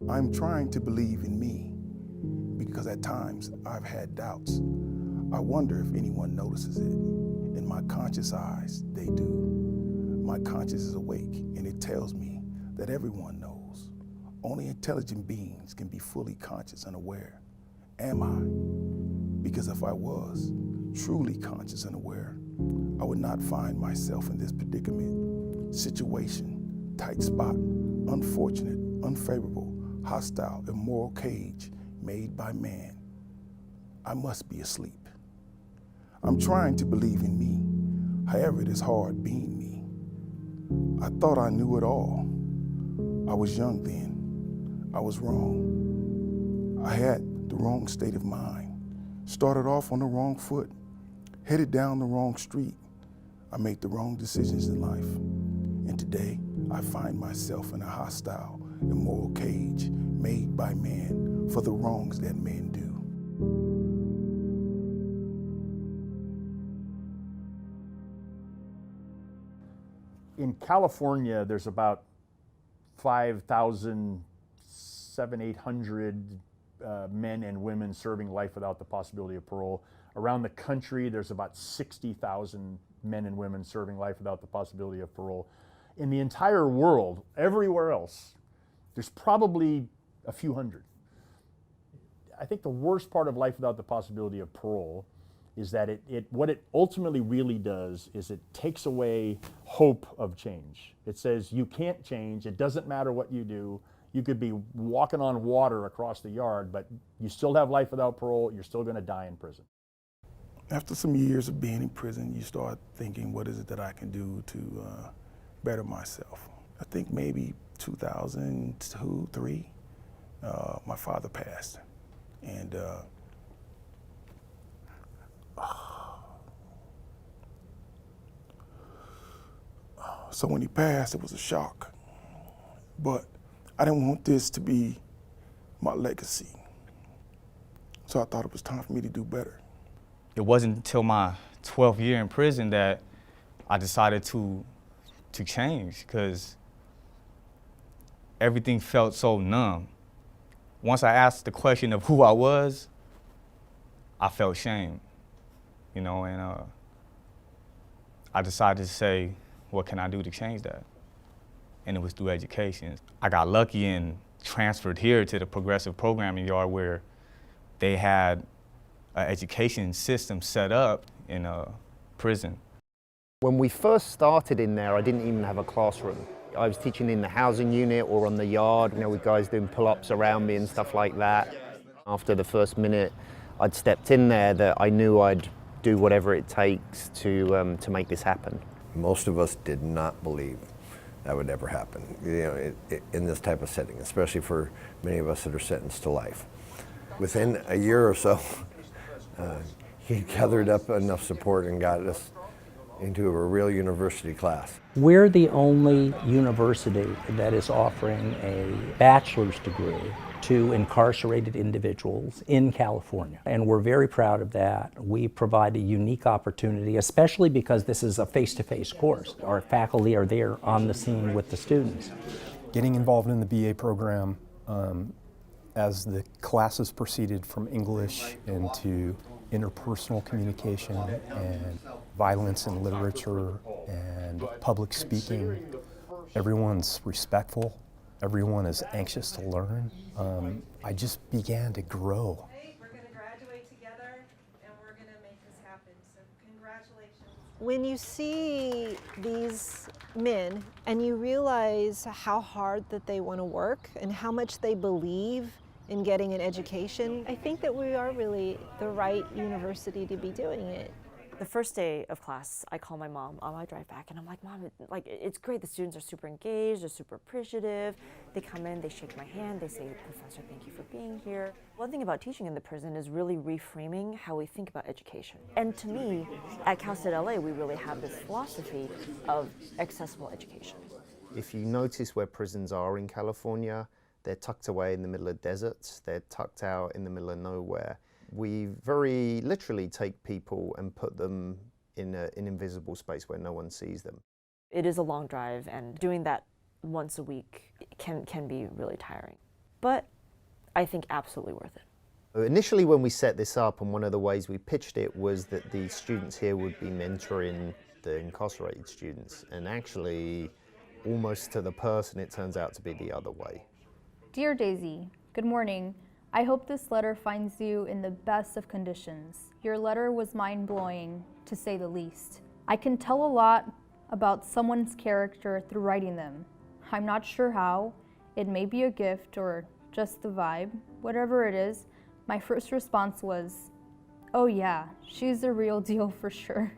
I'm trying to believe in me because at times I've had doubts. I wonder if anyone notices it. In my conscious eyes, they do. My conscience is awake and it tells me that everyone knows. Only intelligent beings can be fully conscious and aware. Am I? Because if I was truly conscious and aware, I would not find myself in this predicament, situation, tight spot, unfortunate, unfavorable, hostile, immoral cage made by man. I must be asleep. I'm trying to believe in me. However, it is hard being me. I thought I knew it all. I was young then. I was wrong. I had the wrong state of mind. Started off on the wrong foot. Headed down the wrong street. I made the wrong decisions in life. And today, I find myself in a hostile, immoral cage made by man for the wrongs that men do. In California, there's about 5,700, 800 men and women serving life without the possibility of parole. Around the country, there's about 60,000 men and women serving life without the possibility of parole. In the entire world, everywhere else, there's probably a few hundred. I think the worst part of life without the possibility of parole is that what it ultimately really does is it takes away hope of change. It says you can't change, it doesn't matter what you do. You could be walking on water across the yard, but you still have life without parole, you're still gonna die in prison. After some years of being in prison, you start thinking, what is it that I can do to better myself? I think maybe 2002, 3, my father passed. And so when he passed, it was a shock. But I didn't want this to be my legacy. So I thought it was time for me to do better. It wasn't until my 12th year in prison that I decided to change, because everything felt so numb. Once I asked the question of who I was, I felt shame, you know, and I decided to say, what can I do to change that? And it was through education. I got lucky and transferred here to the progressive programming yard, where they had an education system set up in a prison. When we first started in there, I didn't even have a classroom. I was teaching in the housing unit or on the yard, you know, with guys doing pull-ups around me and stuff like that. After the first minute I'd stepped in there, that I knew I'd do whatever it takes to make this happen. Most of us did not believe that would ever happen, you know, in this type of setting, especially for many of us that are sentenced to life. Within a year or so, he gathered up enough support and got us into a real university class. We're the only university that is offering a bachelor's degree to incarcerated individuals in California, and we're very proud of that. We provide a unique opportunity, especially because this is a face-to-face course. Our faculty are there on the scene with the students. Getting involved in the BA program as the classes proceeded from English into interpersonal communication and violence in literature and public speaking. Everyone's respectful. Everyone is anxious to learn. I just began to grow. We're going to graduate together and we're going to make this happen. So congratulations. When you see these men and you realize how hard that they want to work and how much they believe in getting an education, I think that we are really the right university to be doing it. The first day of class, I call my mom on my drive back, and I'm like, Mom, it's great. The students are super engaged, they're super appreciative. They come in, they shake my hand, they say, Professor, thank you for being here. One thing about teaching in the prison is really reframing how we think about education. And to me, at Cal State LA, we really have this philosophy of accessible education. If you notice where prisons are in California, they're tucked away in the middle of deserts, they're tucked out in the middle of nowhere. We very literally take people and put them in an invisible space where no one sees them. It is a long drive, and doing that once a week can be really tiring. but I think absolutely worth it. Initially when we set this up, and one of the ways we pitched it was that the students here would be mentoring the incarcerated students, and actually almost to the person it turns out to be the other way. Dear Daisy, good morning. I hope this letter finds you in the best of conditions. Your letter was mind-blowing, to say the least. I can tell a lot about someone's character through writing them. I'm not sure how. It may be a gift or just the vibe. Whatever it is, my first response was, oh yeah, she's the real deal for sure.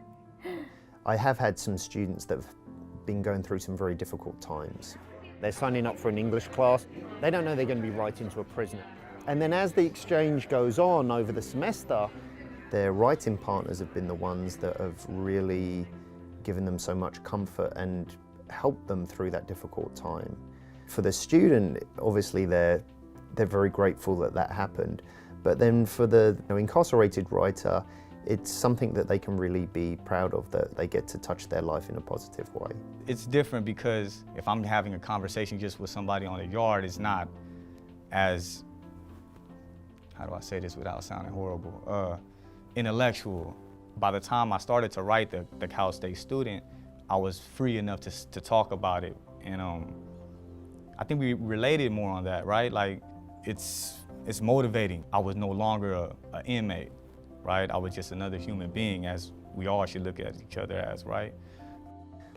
I have had some students that have been going through some very difficult times. They're signing up for an English class. They don't know they're going to be writing to a prisoner. And then as the exchange goes on over the semester, their writing partners have been the ones that have really given them so much comfort and helped them through that difficult time. For the student, obviously they're very grateful that that happened. But then for the incarcerated writer, it's something that they can really be proud of, that they get to touch their life in a positive way. It's different because if I'm having a conversation just with somebody on the yard, it's not as, how do I say this without sounding horrible, intellectual. By the time I started to write the Cal State Student, I was free enough to talk about it. And I think we related more on that, right? Like, it's motivating. I was no longer an inmate, right? I was just another human being, as we all should look at each other as, right?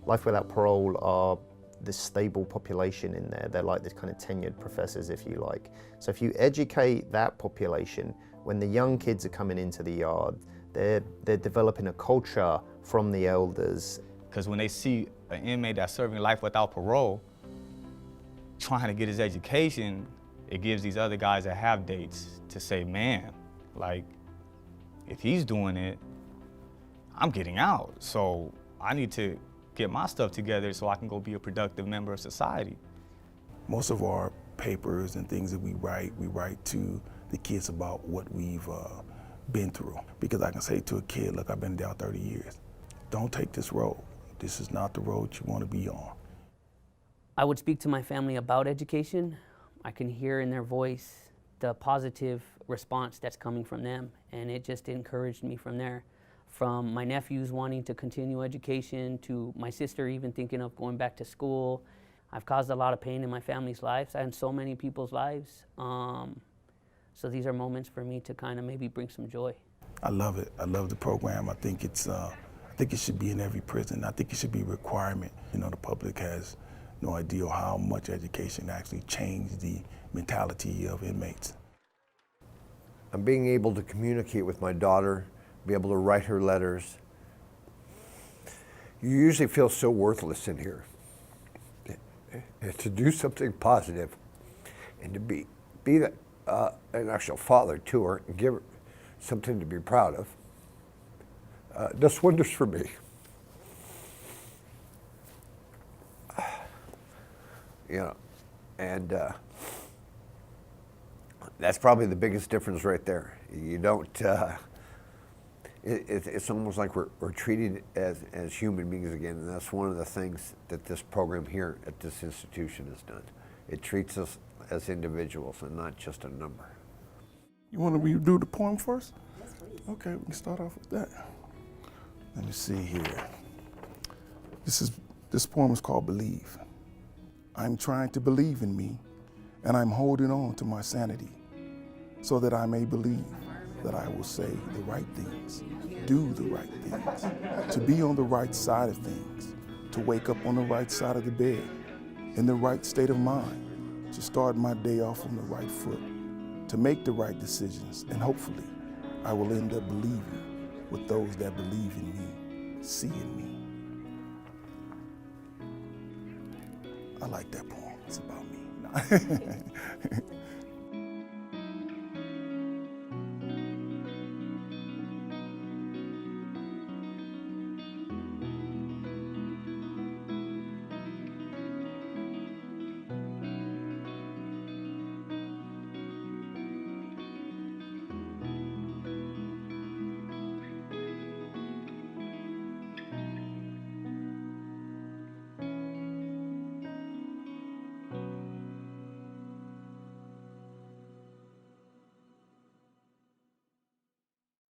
Life Without Parole are this stable population in there. They're like this kind of tenured professors, if you like. So if you educate that population, when the young kids are coming into the yard, they're developing a culture from the elders. Because when they see an inmate that's serving life without parole, trying to get his education, it gives these other guys that have dates to say, man, like, if he's doing it, I'm getting out. So I need to get my stuff together so I can go be a productive member of society. Most of our papers and things that we write to the kids about what we've been through. Because I can say to a kid, look, I've been down 30 years. Don't take this road. This is not the road you want to be on. I would speak to my family about education. I can hear in their voice the positive response that's coming from them, and it just encouraged me from there. From my nephews wanting to continue education to my sister even thinking of going back to school. I've caused a lot of pain in my family's lives and so many people's lives. So these are moments for me to kind of maybe bring some joy. I love it. I love the program. I think it should be in every prison. I think it should be a requirement. You know, the public has no idea how much education actually changed the mentality of inmates. I'm being able to communicate with my daughter, be able to write her letters. You usually feel so worthless in here. And to do something positive and to be an actual father to her and give her something to be proud of, does wonders for me. You know, and that's probably the biggest difference right there. You don't, it's almost like we're treated as human beings again, and that's one of the things that this program here at this institution has done. It treats us as individuals and not just a number. You want to redo the poem first? Yes, please. Okay, we can start off with that. Let me see here. This poem is called Believe. I'm trying to believe in me, and I'm holding on to my sanity so that I may believe that I will say the right things, do the right things, to be on the right side of things, to wake up on the right side of the bed, in the right state of mind, to start my day off on the right foot, to make the right decisions, and hopefully I will end up believing with those that believe in me, see in me. I like that poem. It's about me.